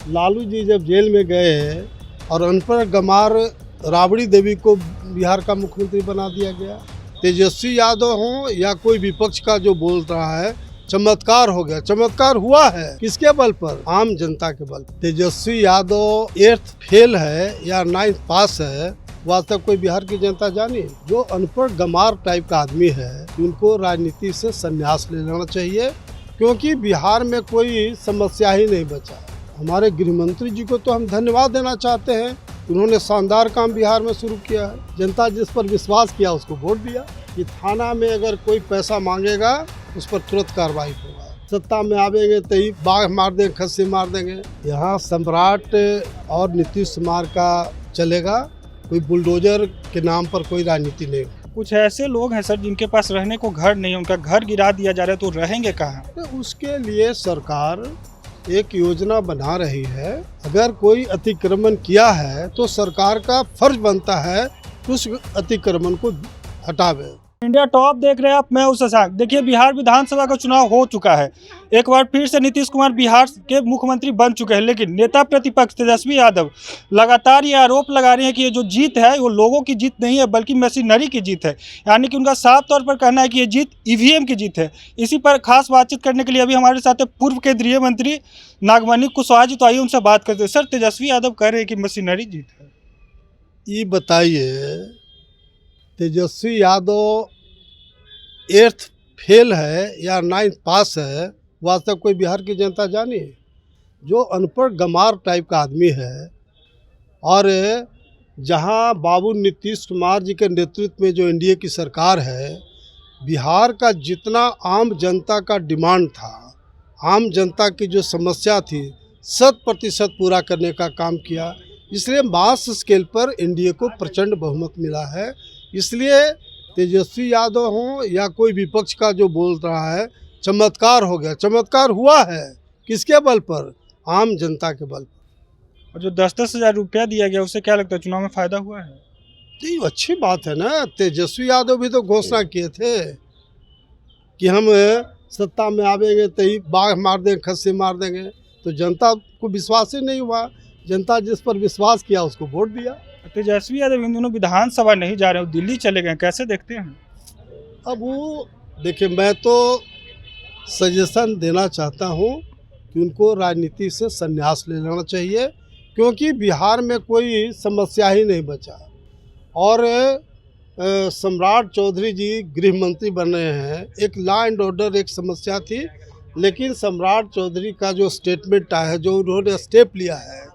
लालू जी जब जेल में गए और अनपढ़ गंवार राबड़ी देवी को बिहार का मुख्यमंत्री बना दिया गया। तेजस्वी यादव हो या कोई विपक्ष का जो बोल रहा है, चमत्कार हो गया। चमत्कार हुआ है किसके बल पर? आम जनता के बल पर। तेजस्वी यादव 8th फेल है या 9th पास है, वह तक कोई बिहार की जनता जानी। जो अनपढ़ गंवार टाइप का आदमी है, उनको राजनीति से संन्यास ले लेना चाहिए, क्योंकि बिहार में कोई समस्या ही नहीं बचा। हमारे गृह मंत्री जी को तो हम धन्यवाद देना चाहते हैं, उन्होंने शानदार काम बिहार में शुरू किया है। जनता जिस पर विश्वास किया उसको वोट दिया कि थाना में अगर कोई पैसा मांगेगा उस पर तुरंत कार्रवाई होगा। सत्ता में आवेंगे तो ही बाघ मार देंगे, खस्सी मार देंगे। यहाँ सम्राट और नीतीश कुमार का चलेगा, कोई बुलडोजर के नाम पर कोई राजनीति नहीं। कुछ ऐसे लोग हैं सर जिनके पास रहने को घर नहीं है, उनका घर गिरा दिया जा रहा है, तो रहेंगे कहाँ? तो उसके लिए सरकार एक योजना बना रही है। अगर कोई अतिक्रमण किया है तो सरकार का फर्ज बनता है उस अतिक्रमण को हटावे। इंडिया टॉप देख रहे हैं आप, मैं उस शशांक। देखिए, बिहार विधानसभा का चुनाव हो चुका है। एक बार फिर से नीतीश कुमार बिहार के मुख्यमंत्री बन चुके हैं, लेकिन नेता प्रतिपक्ष तेजस्वी यादव लगातार ये आरोप लगा रहे हैं कि ये जो जीत है वो लोगों की जीत नहीं है, बल्कि मशीनरी की जीत है। यानी कि उनका साफ तौर पर कहना है कि ये जीत ईवीएम की जीत है। इसी पर खास बातचीत करने के लिए अभी हमारे साथ पूर्व केंद्रीय मंत्री नागमणि कुशवाहा जी, तो आइए उनसे बात करते हैं। सर, तेजस्वी यादव कह रहे हैं कि मशीनरी जीत है। ये बताइए, तेजस्वी यादव 8th फेल है या 9th पास है, वह तक कोई बिहार की जनता जानी। जो अनपढ़ गंवार टाइप का आदमी है, और जहां बाबू नीतीश कुमार जी के नेतृत्व में जो एनडीए की सरकार है, बिहार का जितना आम जनता का डिमांड था, आम जनता की जो समस्या थी, 100% पूरा करने का काम किया। इसलिए मास स्केल पर एनडीए को प्रचंड बहुमत मिला है। इसलिए तेजस्वी यादव हो या कोई विपक्ष का जो बोल रहा है, चमत्कार हो गया। चमत्कार हुआ है किसके बल पर? आम जनता के बल पर। और जो 10-10 हज़ार रुपया दिया गया, उससे क्या लगता है चुनाव में फायदा हुआ है? तो अच्छी बात है ना। तेजस्वी यादव भी तो घोषणा किए थे कि हम सत्ता में आवेंगे तो ही बाघ मार देंगे, खस्सी मार देंगे। तो जनता को विश्वास ही नहीं हुआ। जनता जिस पर विश्वास किया उसको वोट दिया। तेजस्वी यादव इन दिनों विधानसभा नहीं जा रहे हो, दिल्ली चले गए, कैसे देखते हैं? अब वो देखिए, मैं तो सजेशन देना चाहता हूँ कि उनको राजनीति से संन्यास ले लेना चाहिए, क्योंकि बिहार में कोई समस्या ही नहीं बचा। और सम्राट चौधरी जी गृह मंत्री बन रहे हैं। एक लॉ एंड ऑर्डर एक समस्या थी, लेकिन सम्राट चौधरी का जो स्टेटमेंट आया है, जो उन्होंने स्टेप लिया है,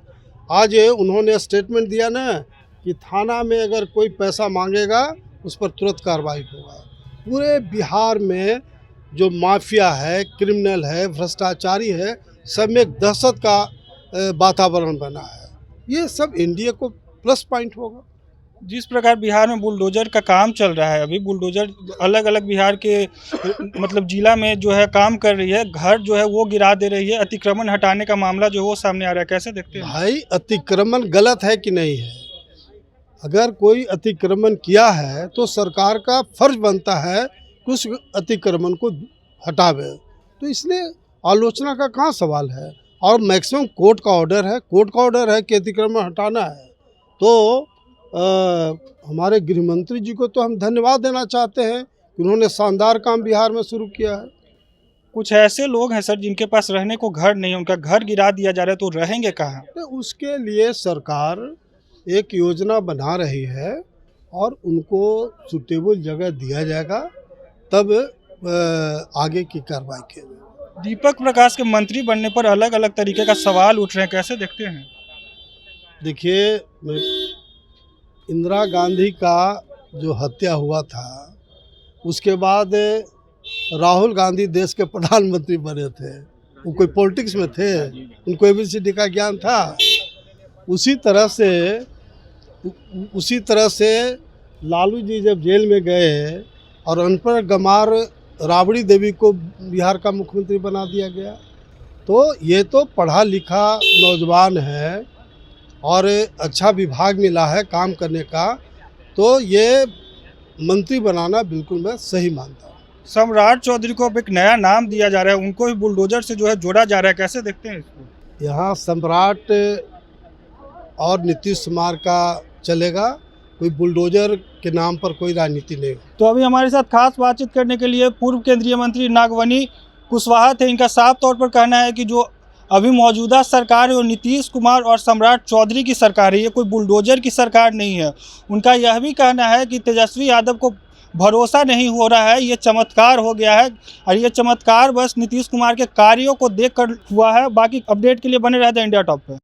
आज उन्होंने स्टेटमेंट दिया ना कि थाना में अगर कोई पैसा मांगेगा उस पर तुरंत कार्रवाई होगा। पूरे बिहार में जो माफिया है, क्रिमिनल है, भ्रष्टाचारी है, सब में एक दहशत का वातावरण बना है। ये सब एनडीए को प्लस पॉइंट होगा। जिस प्रकार बिहार में बुलडोजर का काम चल रहा है, अभी बुलडोजर अलग अलग बिहार के मतलब जिला में जो है काम कर रही है, घर जो है वो गिरा दे रही है, अतिक्रमण हटाने का मामला जो है वो सामने आ रहा है, कैसे देखते हैं? भाई, अतिक्रमण गलत है कि नहीं है? अगर कोई अतिक्रमण किया है तो सरकार का फर्ज बनता है कि उस अतिक्रमण को हटावे। तो इसलिए आलोचना का कहाँ सवाल है? और मैक्सिमम कोर्ट का ऑर्डर है कि अतिक्रमण हटाना है। तो हमारे गृह मंत्री जी को तो हम धन्यवाद देना चाहते हैं कि उन्होंने शानदार काम बिहार में शुरू किया है। कुछ ऐसे लोग हैं सर जिनके पास रहने को घर नहीं है, उनका घर गिरा दिया जा रहा है, तो रहेंगे कहाँ? तो उसके लिए सरकार एक योजना बना रही है और उनको सूटेबल जगह दिया जाएगा, तब आगे की कार्रवाई की जाएगी। दीपक प्रकाश के मंत्री बनने पर अलग अलग तरीके का सवाल उठ रहे हैं, कैसे देखते हैं? देखिए, इंदिरा गांधी का जो हत्या हुआ था, उसके बाद राहुल गांधी देश के प्रधानमंत्री बने थे। वो कोई पॉलिटिक्स में थे, उनको एबीसीडी का ज्ञान था। उसी तरह से लालू जी जब जेल में गए और अनपढ़ गंवार राबड़ी देवी को बिहार का मुख्यमंत्री बना दिया गया, तो ये तो पढ़ा लिखा नौजवान है और अच्छा विभाग मिला है काम करने का, तो ये मंत्री बनाना बिल्कुल मैं सही मानता हूँ। सम्राट चौधरी को अब एक नया नाम दिया जा रहा है, उनको भी बुलडोजर से जो है जोड़ा जा रहा है, कैसे देखते हैं इसको? यहाँ सम्राट और नीतीश कुमार का चलेगा, कोई बुलडोजर के नाम पर कोई राजनीति नहीं। तो अभी हमारे साथ खास बातचीत करने के लिए पूर्व केंद्रीय मंत्री नागवनी कुशवाहा थे। इनका साफ तौर पर कहना है कि जो अभी मौजूदा सरकार है वो नीतीश कुमार और सम्राट चौधरी की सरकार है, ये कोई बुलडोजर की सरकार नहीं है। उनका यह भी कहना है कि तेजस्वी यादव को भरोसा नहीं हो रहा है, ये चमत्कार हो गया है और ये चमत्कार बस नीतीश कुमार के कार्यों को देखकर हुआ है। बाकी अपडेट के लिए बने रहते हैं इंडिया टॉप पे।